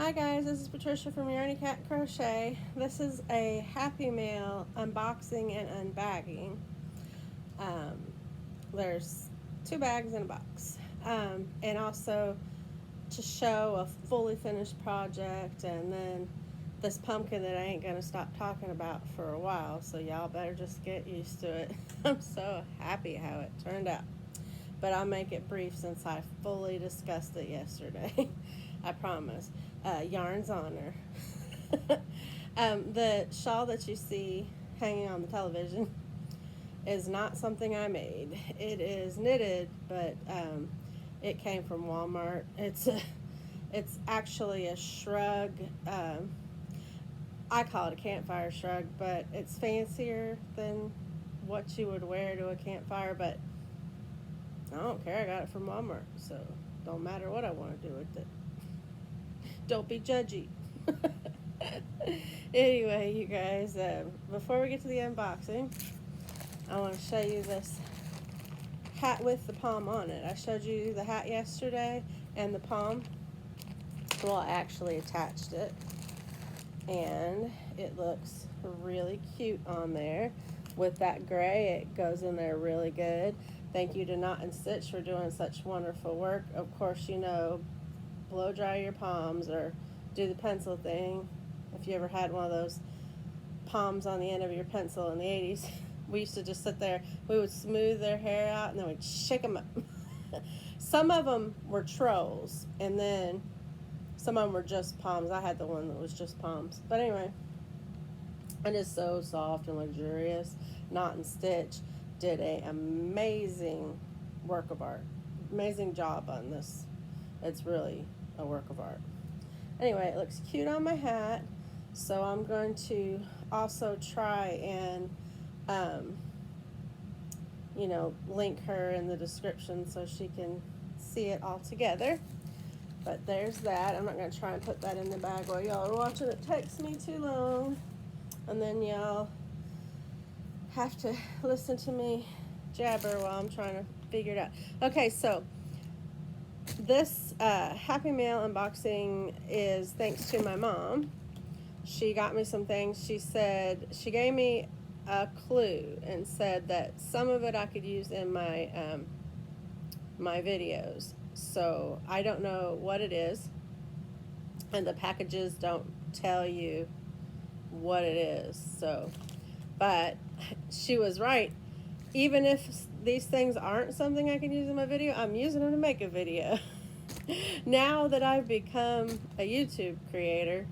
Hi guys, this is Patricia from Yarny Cat Crochet. This is a Happy Mail unboxing and unbagging. Um, there's 2 bags in a box. And also to show a fully finished project, and then this pumpkin that I ain't gonna stop talking about for a while, so y'all better just get used to it. I'm so happy how it turned out. But I'll make it brief since I fully discussed it yesterday. I promise. Yarn's honor. The shawl that you see hanging on the television is not something I made. It is knitted, but it came from Walmart. It's actually a shrug. I call it a campfire shrug, but it's fancier than what you would wear to a campfire. But I don't care. I got it from Walmart, so don't matter what I want to do with it. Don't be judgy. Anyway, you guys, before we get to the unboxing, I want to show you this hat with the palm on it. I showed you the hat yesterday and the palm. Well, I actually attached it, and it looks really cute on there. With that gray, it goes in there really good. Thank you to Knot and Stitch for doing such wonderful work. Of course, you know, blow dry your palms or do the pencil thing. If you ever had one of those palms on the end of your pencil in the 80s, we used to just sit there. We would smooth their hair out and then we'd shake them up. Some of them were trolls, and then some of them were just palms. I had the one that was just palms. But anyway, it is so soft and luxurious. Knot and Stitch did an amazing work of art. Amazing job on this. It's really a work of art. Anyway, it looks cute on my hat, so I'm going to also try and link her in the description so she can see it all together. But there's that. I'm not going to try and put that in the bag while y'all are watching. It takes me too long, and then y'all have to listen to me jabber while I'm trying to figure it out. Okay, so this Happy Mail unboxing is thanks to my mom. She got me some things. She said, she gave me a clue and said that some of it I could use in my my videos. So I don't know what it is, and the packages don't tell you what it is. So, but she was right. Even if these things aren't something I can use in my video, I'm using them to make a video. Now that I've become a YouTube creator,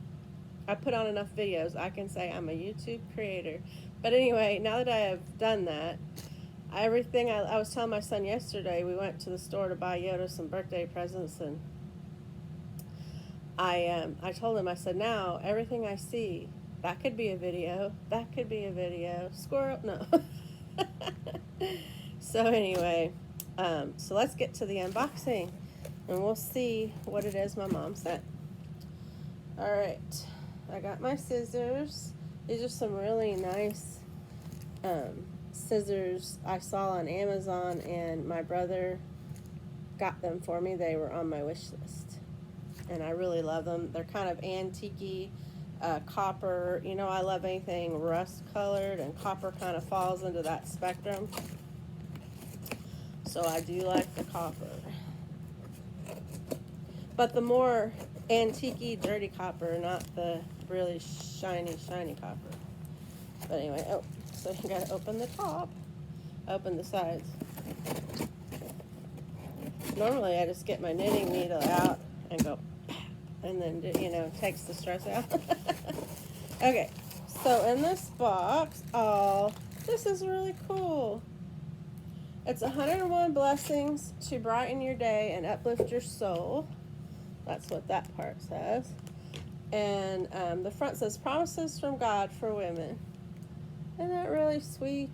I put on enough videos, I can say I'm a YouTube creator. But anyway, now that I have done that, everything I was telling my son yesterday, we went to the store to buy Yoda some birthday presents, and I told him, I said, now everything I see, that could be a video, that could be a video. Squirrel, no. So anyway, so let's get to the unboxing, and we'll see what it is my mom sent. All right, I got my scissors. These are some really nice scissors I saw on Amazon, and my brother got them for me. They were on my wish list, and I really love them. They're kind of antique-y, copper. You know, I love anything rust colored, and copper kind of falls into that spectrum. So I do like the copper. But the more antique-y, dirty copper, not the really shiny copper. But anyway, oh, so you gotta open the top, open the sides. Normally I just get my knitting needle out and go, and then, you know, takes the stress out. Okay, so in this box, oh, this is really cool. It's 101 blessings to brighten your day and uplift your soul. That's what that part says. And the front says, promises from God for women. Isn't that really sweet?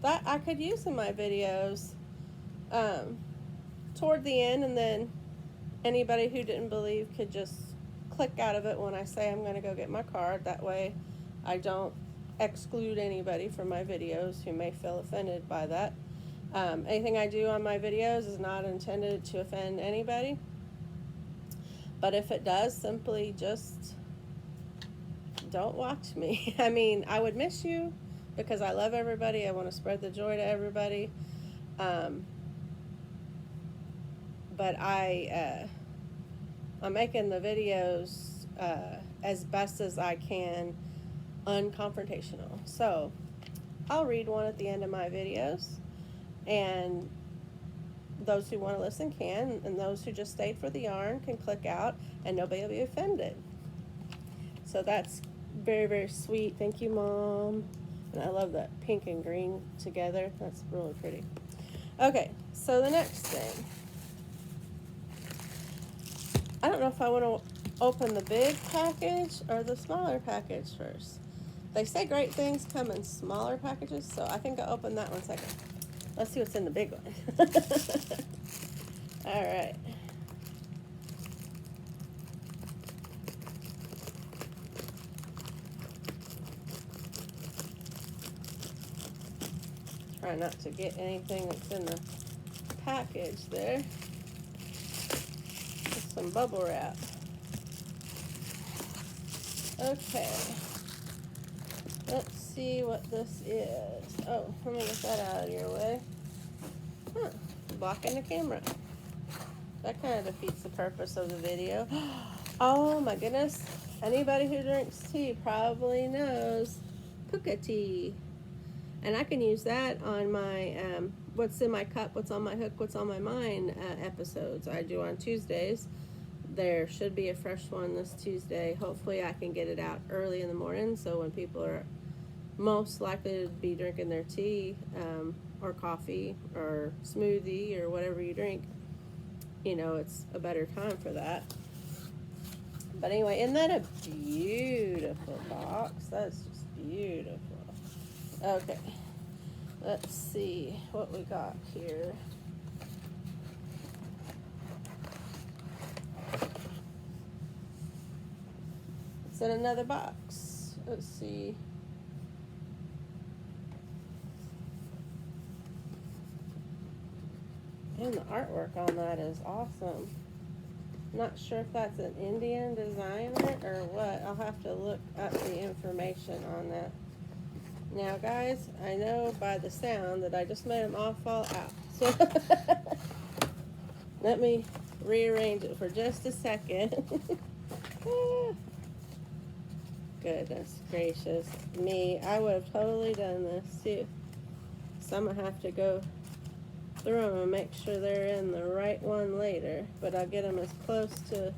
That I could use in my videos toward the end, and then anybody who didn't believe could just click out of it when I say I'm going to go get my card. That way I don't exclude anybody from my videos who may feel offended by that. Anything I do on my videos is not intended to offend anybody. But if it does, simply just don't watch me. I mean, I would miss you because I love everybody. I want to spread the joy to everybody. Um, but I'm making the videos as best as I can, unconfrontational. So I'll read one at the end of my videos, and those who want to listen can, and those who just stayed for the yarn can click out, and nobody will be offended. So that's very, very sweet. Thank you, Mom. And I love that pink and green together. That's really pretty. Okay, so the next thing. I don't know if I want to open the big package or the smaller package first. They say great things come in smaller packages, so I think I'll open that one second. Let's see what's in the big one. All right. Try not to get anything that's in the package there. Just some bubble wrap. Okay. Let's see what this is. Oh, let me get that out of your way. Huh, blocking the camera. That kind of defeats the purpose of the video. Oh my goodness. Anybody who drinks tea probably knows Puka tea. And I can use that on my What's in My Cup, What's on My Hook, What's on My Mind episodes I do on Tuesdays. There should be a fresh one this Tuesday. Hopefully I can get it out early in the morning, so when people are most likely to be drinking their tea or coffee or smoothie or whatever you drink, you know, it's a better time for that. But anyway, isn't that a beautiful box? That's just beautiful. Okay, let's see what we got here. It's in another box. Let's see. And the artwork on that is awesome. Not sure if that's an Indian designer or what. I'll have to look up the information on that. Now, guys, I know by the sound that I just made them all fall out. So let me rearrange it for just a second. Goodness gracious me. I would have totally done this too. So I'm going to have to go through them and make sure they're in the right one later. But I'll get them as close to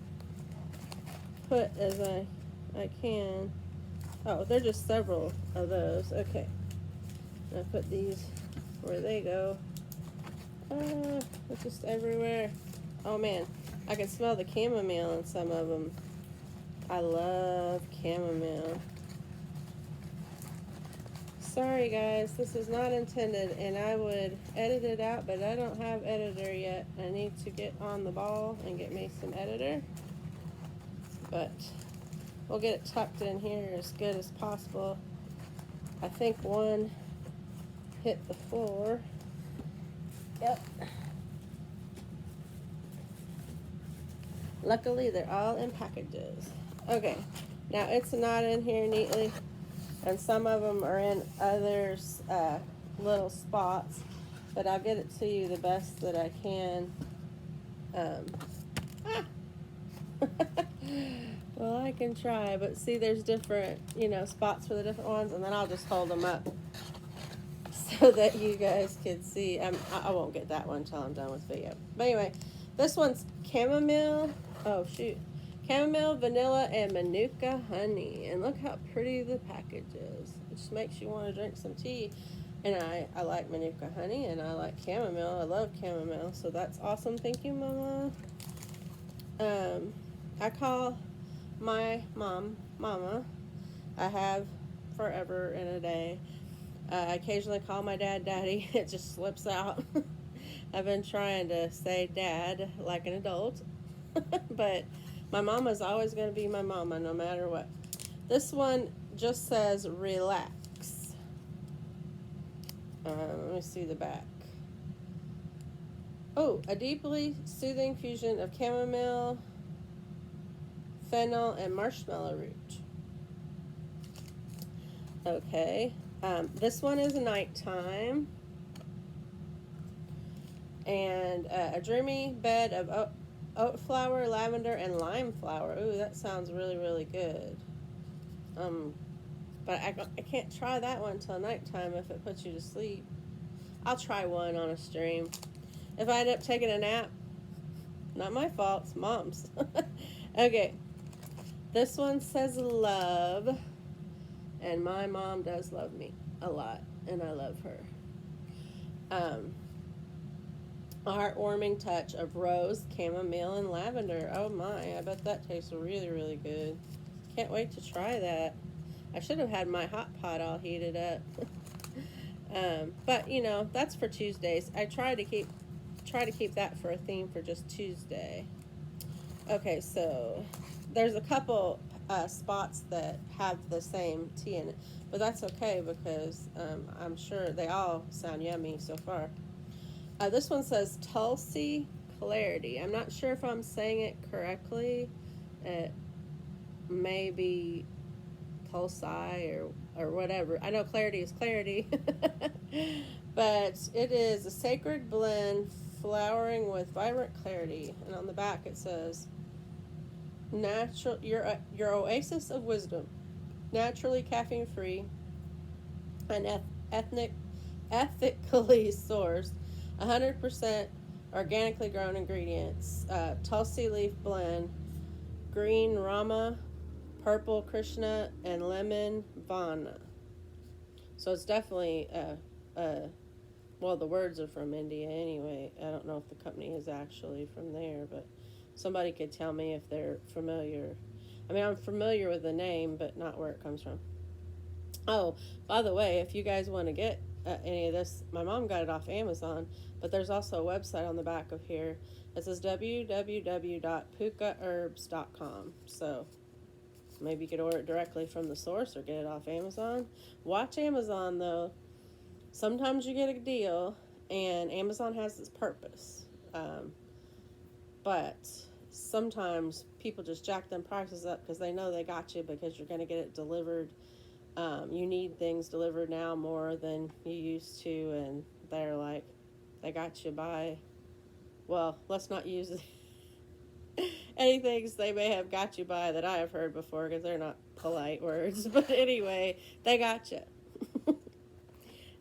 put as I can. Oh, they're just several of those. Okay. I put these where they go. It's just everywhere. Oh man, I can smell the chamomile in some of them. I love chamomile. Sorry guys, this is not intended, and I would edit it out, but I don't have editor yet. I need to get on the ball and get me some editor. But we'll get it tucked in here as good as possible. I think one hit the floor. Yep. Luckily, they're all in packages. Okay, now it's not in here neatly, and some of them are in others' little spots, but I'll get it to you the best that I can. Well, I can try, but see, there's different, you know, spots for the different ones, and then I'll just hold them up so that you guys can see. I won't get that one until I'm done with the video. But anyway, this one's chamomile. Oh, shoot. Chamomile, vanilla, and manuka honey. And look how pretty the package is. It just makes you want to drink some tea. And I like manuka honey, and I like chamomile. I love chamomile, so that's awesome. Thank you, Mama. I call my mom Momma. I have forever and a day. I occasionally call my dad Daddy. It just slips out. I've been trying to say Dad like an adult. But my mama's always going to be my mama no matter what. This one just says relax. Let me see the back. Oh, a deeply soothing fusion of chamomile, fennel, and marshmallow root. Okay, this one is nighttime. And a dreamy bed of oat flower, lavender, and lime flower. Ooh, that sounds really, really good. But I can't try that one till nighttime if it puts you to sleep. I'll try one on a stream. If I end up taking a nap, not my fault, it's Mom's. Okay, this one says love, and my mom does love me a lot, and I love her. A heartwarming touch of rose, chamomile, and lavender. Oh my, I bet that tastes really, really good. Can't wait to try that. I should have had my hot pot all heated up. But you know, that's for Tuesdays. I try to keep that for a theme for just Tuesday. Okay, so there's a couple spots that have the same tea in it, but that's okay because I'm sure they all sound yummy so far. This one says Tulsi Clarity. I'm not sure if I'm saying it correctly. It may be Tulsi or whatever. I know clarity is clarity. But it is a sacred blend flowering with vibrant clarity. And on the back it says, natural, your oasis of wisdom, naturally caffeine free and ethically sourced, 100% organically grown ingredients, Tulsi leaf blend, green Rama, purple Krishna, and lemon Vana. So it's definitely, well, the words are from India anyway. I don't know if the company is actually from there, but somebody could tell me if they're familiar. I mean, I'm familiar with the name, but not where it comes from. Oh, by the way, if you guys want to get any of this, my mom got it off Amazon, but there's also a website on the back of here. It says www.pukaherbs.com. So maybe you could order it directly from the source or get it off Amazon. Watch Amazon, though. Sometimes you get a deal, and Amazon has its purpose. But sometimes people just jack them prices up because they know they got you because you're going to get it delivered. You need things delivered now more than you used to, and they're like, they got you by, well, let's not use any things they may have got you by that I have heard before because they're not polite words. But anyway, they got you.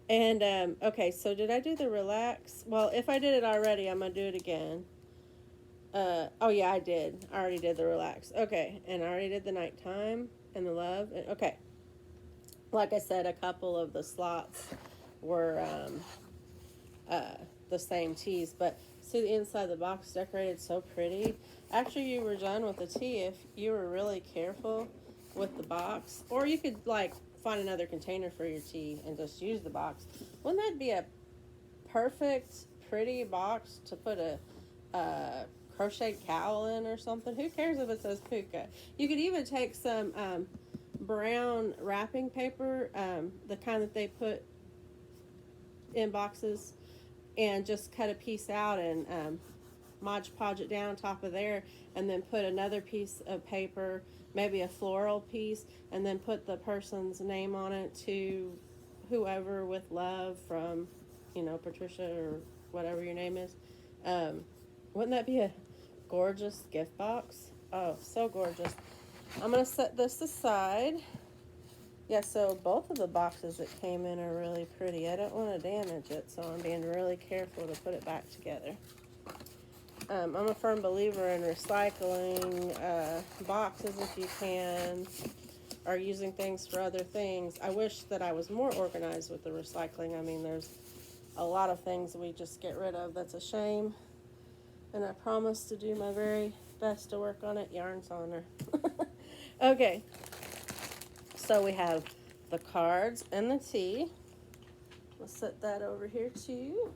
And, okay, so did I do the relax? Well, if I did it already, I'm going to do it again. Oh, yeah, I did. I already did the relax. Okay, and I already did the nighttime and the love. Okay. Like I said, a couple of the slots were the same teas, but see the inside of the box decorated so pretty. After you were done with the tea, if you were really careful with the box, or you could like find another container for your tea and just use the box. Wouldn't that be a perfect, pretty box to put a crocheted cowl in or something? Who cares if it says puka? You could even take some brown wrapping paper, the kind that they put in boxes, and just cut a piece out and Mod Podge it down on top of there, and then put another piece of paper, maybe a floral piece, and then put the person's name on it to whoever with love from, Patricia or whatever your name is. Wouldn't that be a gorgeous gift box? Oh, so gorgeous. I'm going to set this aside. Yeah, so both of the boxes that came in are really pretty. I don't want to damage it, so I'm being really careful to put it back together. I'm a firm believer in recycling boxes if you can, or using things for other things. I wish that I was more organized with the recycling. I mean, there's a lot of things we just get rid of. That's a shame. And I promise to do my very best to work on it. Yarn's on her. Okay. So we have the cards and the tea. We'll set that over here too.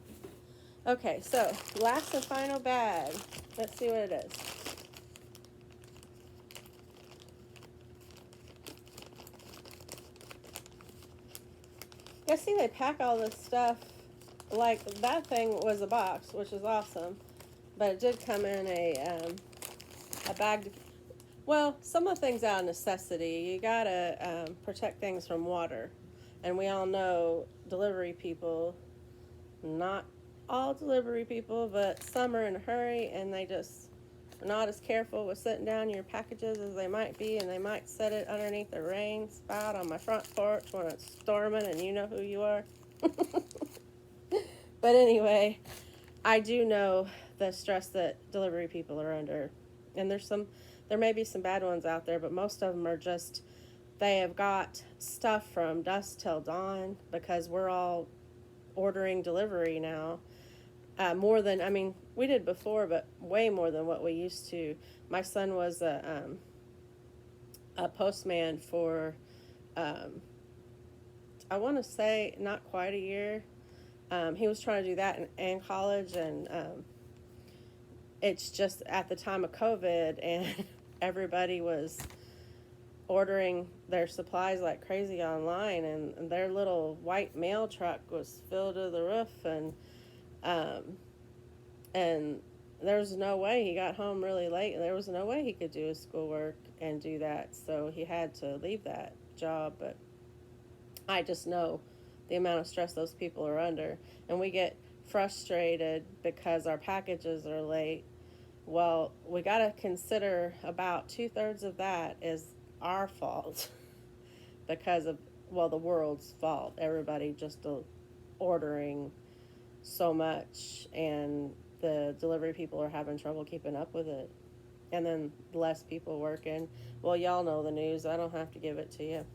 Okay, so last and final bag. Let's see what it is. Yeah, see, they pack all this stuff. Like, that thing was a box, which is awesome. But it did come in a bag. Well, some of the things out of necessity, you gotta protect things from water. And we all know delivery people, not all delivery people, but some are in a hurry and they just are not as careful with setting down your packages as they might be, and they might set it underneath the rain spout on my front porch when it's storming and you know who you are. But anyway, I do know the stress that delivery people are under. And there may be some bad ones out there, but most of them are just, they have got stuff from dusk till dawn because we're all ordering delivery now. More than, I mean, we did before, but way more than what we used to. My son was a postman for, I want to say, not quite a year. He was trying to do that in college, and it's just at the time of COVID, and everybody was ordering their supplies like crazy online, and their little white mail truck was filled to the roof, and there was no way. He got home really late, and there was no way he could do his schoolwork and do that, so he had to leave that job. But I just know the amount of stress those people are under, and we get frustrated because our packages are late. Well, we got to consider about 2/3 of that is our fault because of, well, the world's fault. Everybody just ordering so much, and the delivery people are having trouble keeping up with it. And then less people working. Well, y'all know the news. I don't have to give it to you.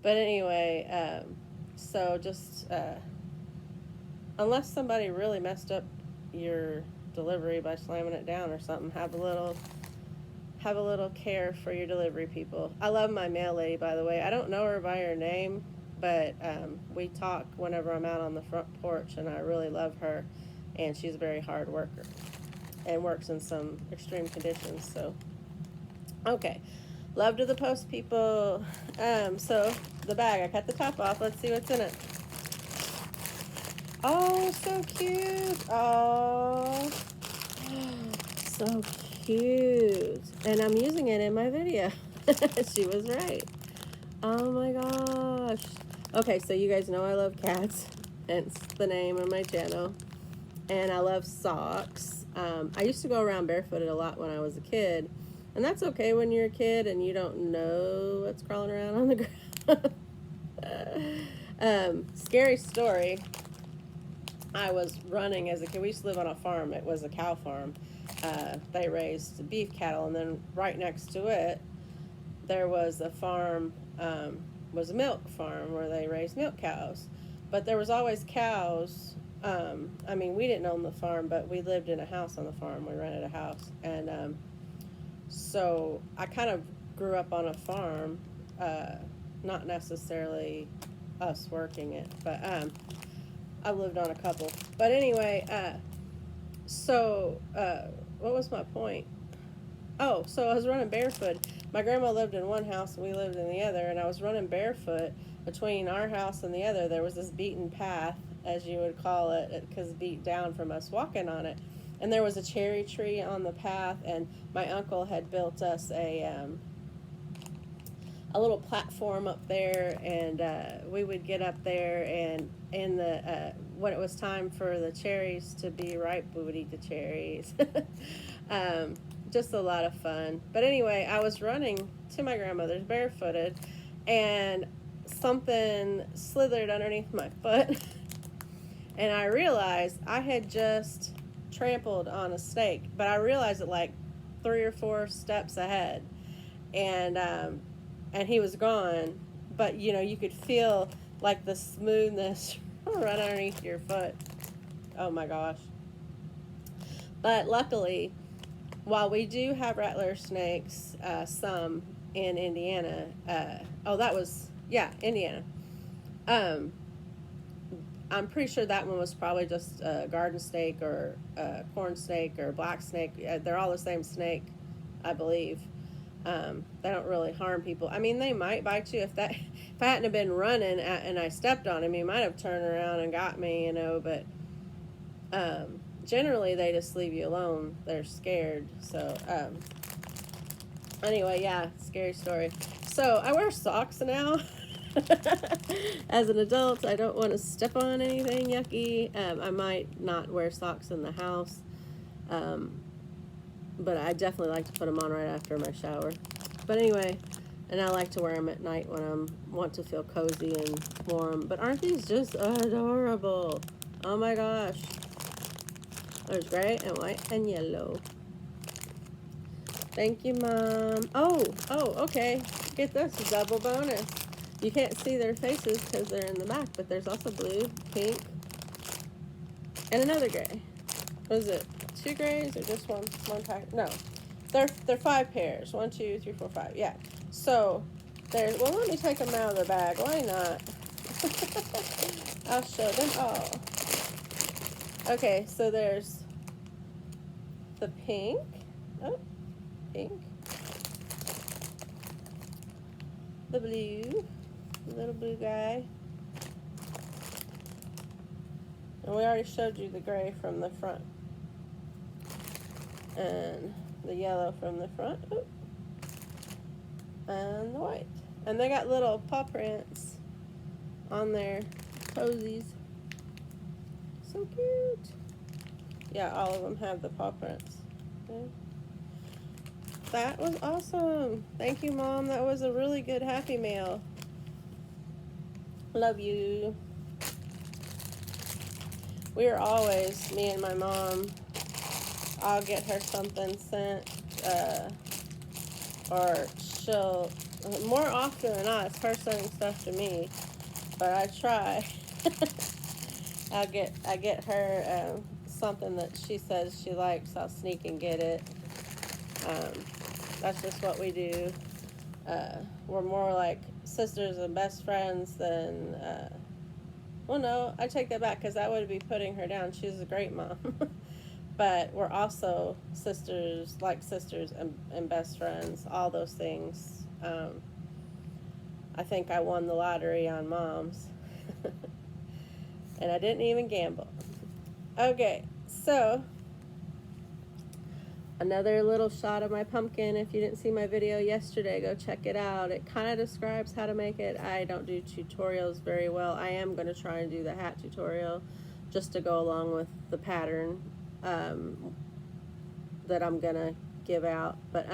But anyway, so just unless somebody really messed up your delivery by slamming it down or something, have a little care for your delivery people. I love my mail lady, by the way. I don't know her by her name, but we talk whenever I'm out on the front porch, and I really love her, and she's a very hard worker and works in some extreme conditions. So okay, love to the post people. So the bag, I cut the top off. Let's see what's in it. Oh, so cute. Oh, so cute. And I'm using it in my video. She was right. Oh my gosh. Okay, so you guys know I love cats. Hence the name of my channel. And I love socks. I used to go around barefooted a lot when I was a kid. And that's okay when you're a kid and you don't know what's crawling around on the ground. Scary story. I was running as a kid. We used to live on a farm. It was a cow farm. They raised beef cattle, and then right next to it, there was a farm, was a milk farm where they raised milk cows. But there was always cows. I mean, we didn't own the farm, but we lived in a house on the farm. We rented a house. And so I kind of grew up on a farm, not necessarily us working it, but I lived on a couple. But anyway, what was my point? Oh, so I was running barefoot. My grandma lived in one house and we lived in the other, and I was running barefoot between our house and the other. There was this beaten path, as you would call it, because beat down from us walking on it. And there was a cherry tree on the path, and my uncle had built us a little platform up there, and we would get up there, and when it was time for the cherries to be ripe, we would eat the cherries. Just a lot of fun. But anyway, I was running to my grandmother's barefooted, and something slithered underneath my foot, and I realized I had just trampled on a snake, but I realized it like 3 or 4 steps ahead, and he was gone, but you know, you could feel like the smoothness run underneath your foot. Oh my gosh. But luckily, while we do have rattler snakes, some in Indiana, Indiana. I'm pretty sure that one was probably just a garden snake or a corn snake or black snake. They're all the same snake, I believe. They don't really harm people. I mean, they might bite you if I hadn't have been running and I stepped on him, he might have turned around and got me, you know, but generally they just leave you alone. They're scared. So Anyway, yeah, scary story. So I wear socks now. As an adult, I don't want to step on anything yucky. I might not wear socks in the house, um, but I definitely like to put them on right after my shower. But anyway, and I like to wear them at night when I want to feel cozy and warm. But aren't these just adorable? Oh my gosh. There's gray and white and yellow. Thank you, Mom. Oh, okay. Get this, double bonus. You can't see their faces because they're in the back, but there's also blue, pink, and another gray. Was it 2 grays or just one pack? No, they're 5 pairs. 1, 2, 3, 4, 5. Yeah. So there's. Well, let me take them out of their bag. Why not? I'll show them all. Okay, so there's the pink. Oh, pink. The blue, little blue guy. And we already showed you the gray from the front. And the yellow from the front. Ooh. And the white. And they got little paw prints on their posies. So cute. Yeah, all of them have the paw prints. Yeah. That was awesome. Thank you, Mom. That was a really good Happy Meal. Love you. We are always, me and my mom, I'll get her something sent, or she'll, more often than not, it's her sending stuff to me, but I try. I get her something that she says she likes. I'll sneak and get it. That's just what we do. We're more like sisters and best friends than, well, no, I take that back because that would be putting her down. She's a great mom. But we're also sisters, like sisters and best friends, all those things. I think I won the lottery on moms. And I didn't even gamble. Okay, so another little shot of my pumpkin. If you didn't see my video yesterday, go check it out. It kind of describes how to make it. I don't do tutorials very well. I am going to try and do the hat tutorial just to go along with the pattern that I'm going to give out. But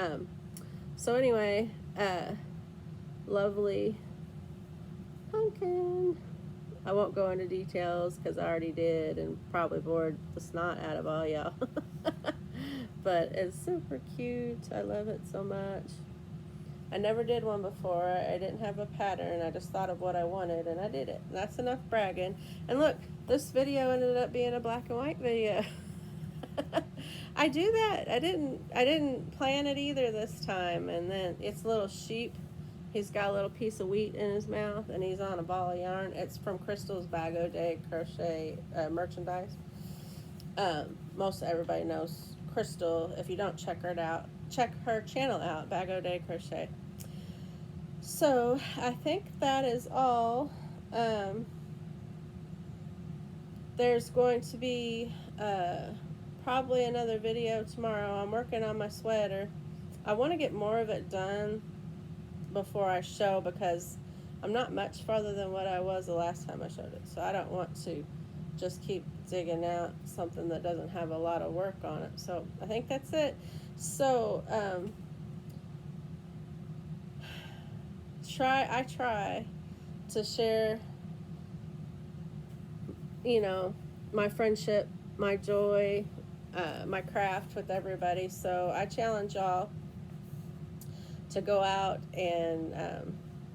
so anyway, lovely pumpkin. I won't go into details because I already did and probably bored the snot out of all y'all. But it's super cute. I love it so much. I never did one before. I didn't have a pattern. I just thought of what I wanted and I did it. That's enough bragging. And look, this video ended up being a black and white video. I do that. I didn't plan it either this time. And then it's a little sheep. He's got a little piece of wheat in his mouth and he's on a ball of yarn. It's from Crystal's Bag O' Day crochet merchandise. Most everybody knows Crystal. If you don't check her out, check her channel out, Bag O' Day Crochet. So I think that is all. There's going to be probably another video tomorrow. I'm working on my sweater. I want to get more of it done before I show because I'm not much farther than what I was the last time I showed it. So I don't want to just keep digging out something that doesn't have a lot of work on it. So I think that's it. So I try to share, you know, my friendship, my joy, my craft with everybody. So I challenge y'all to go out and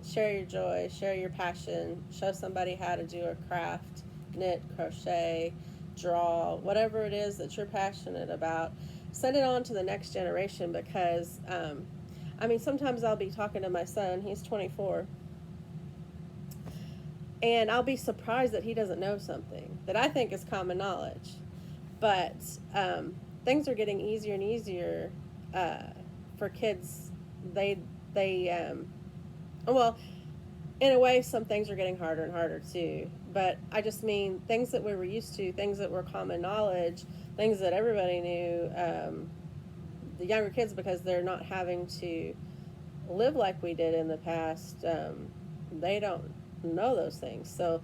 share your joy, share your passion, show somebody how to do a craft, knit, crochet, draw, whatever it is that you're passionate about. Send it on to the next generation because, I mean, sometimes I'll be talking to my son, he's 24, and I'll be surprised that he doesn't know something that I think is common knowledge. But things are getting easier and easier for kids. Well, in a way, some things are getting harder and harder too. But I just mean things that we were used to, things that were common knowledge, things that everybody knew. the younger kids, because they're not having to live like we did in the past, they don't know those things. So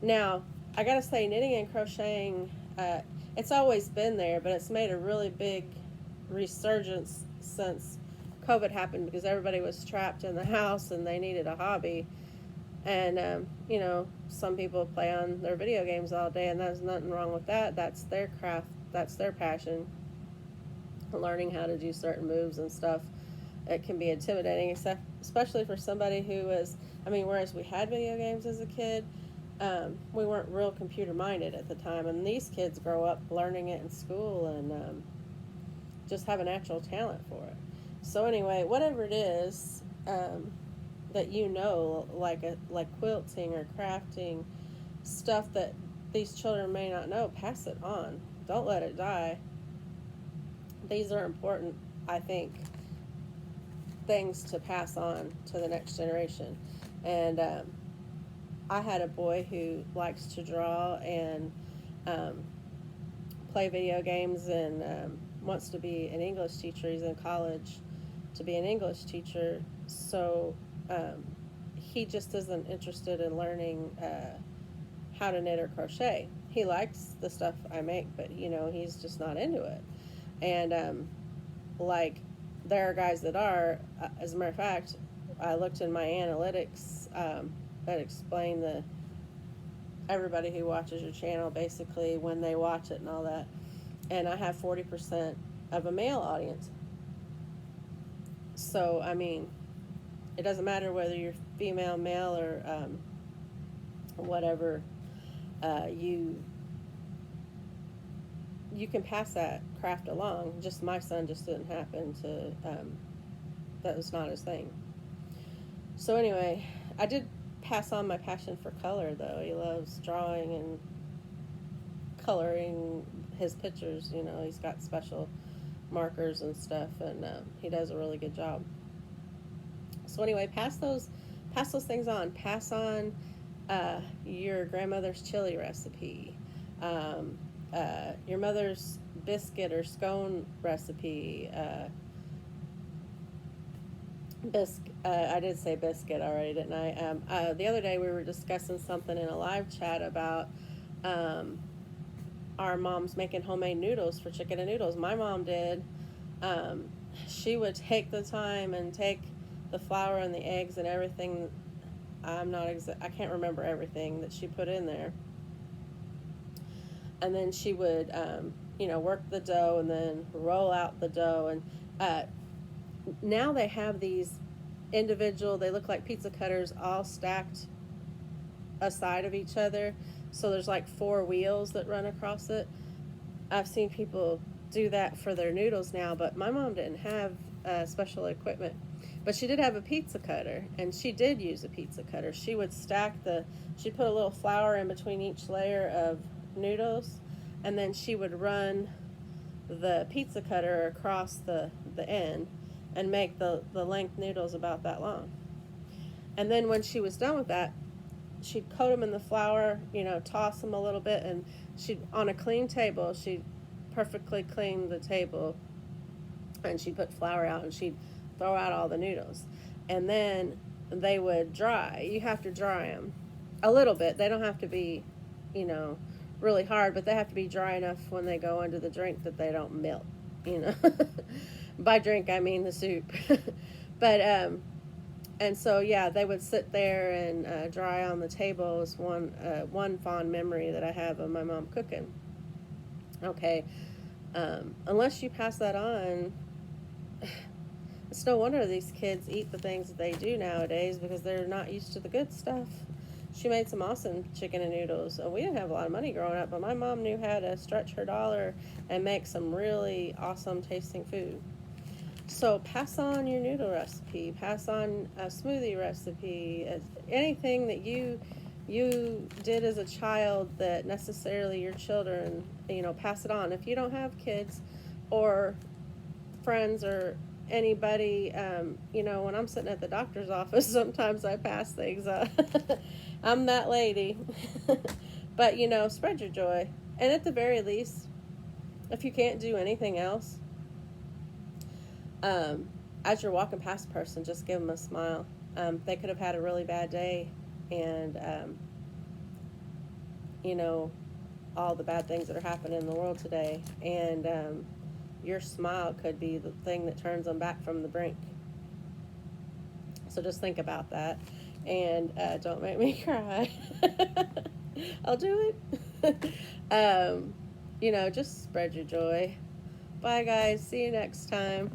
now I gotta say, knitting and crocheting, it's always been there, but it's made a really big resurgence since COVID happened, because everybody was trapped in the house and they needed a hobby. And some people play on their video games all day, and there's nothing wrong with that. That's their craft, that's their passion. Learning how to do certain moves and stuff, it can be intimidating, especially for somebody who is, whereas we had video games as a kid, we weren't real computer minded at the time, and these kids grow up learning it in school and just have a natural talent for it. So anyway, whatever it is that like quilting or crafting, stuff that these children may not know, pass it on. Don't let it die. These are important, I think, things to pass on to the next generation. And I had a boy who likes to draw and play video games, and wants to be an English teacher. He's in college to be an English teacher. So he just isn't interested in learning how to knit or crochet. He likes the stuff I make, but he's just not into it. And there are guys that are. As a matter of fact, I looked in my analytics that explain everybody who watches your channel, basically when they watch it and all that. And I have 40% of a male audience. So it doesn't matter whether you're female, male, or whatever. You can pass that craft along. Just my son just didn't happen to, that was not his thing. So anyway, I did pass on my passion for color, though. He loves drawing and coloring his pictures. He's got special markers and stuff, and he does a really good job. So anyway, pass those things on. Pass on your grandmother's chili recipe, your mother's biscuit or scone recipe. I did say biscuit already, didn't I? The other day we were discussing something in a live chat about our moms making homemade noodles for chicken and noodles. My mom did. She would take the time and take the flour and the eggs and everything. I can't remember everything that she put in there. And then she would, work the dough and then roll out the dough. And now they have these individual, they look like pizza cutters all stacked aside of each other. So there's like 4 wheels that run across it. I've seen people do that for their noodles now, but my mom didn't have special equipment. But she did have a pizza cutter, and she did use a pizza cutter. She would she'd put a little flour in between each layer of noodles, and then she would run the pizza cutter across the end and make the length noodles about that long. And then when she was done with that, she'd coat them in the flour, toss them a little bit, and on a clean table, she'd perfectly clean the table, and she'd put flour out, and she'd throw out all the noodles. And then they would dry. You have to dry them a little bit. They don't have to be, really hard, but they have to be dry enough when they go into the drink that they don't melt, By drink, I mean the soup. But, and so, yeah, they would sit there and dry on the table. Is one fond memory that I have of my mom cooking. Okay, unless you pass that on, it's no wonder these kids eat the things that they do nowadays, because they're not used to the good stuff. She made some awesome chicken and noodles. We didn't have a lot of money growing up, but my mom knew how to stretch her dollar and make some really awesome tasting food. So pass on your noodle recipe, pass on a smoothie recipe, anything that you did as a child that necessarily your children, pass it on. If you don't have kids or friends or anybody, when I'm sitting at the doctor's office, sometimes I pass things on. I'm that lady. But, spread your joy. And at the very least, if you can't do anything else, As you're walking past a person, just give them a smile. They could have had a really bad day, and you know, all the bad things that are happening in the world today, and your smile could be the thing that turns them back from the brink. So just think about that, and don't make me cry. I'll do it. You know, just spread your joy. Bye, guys. See you next time.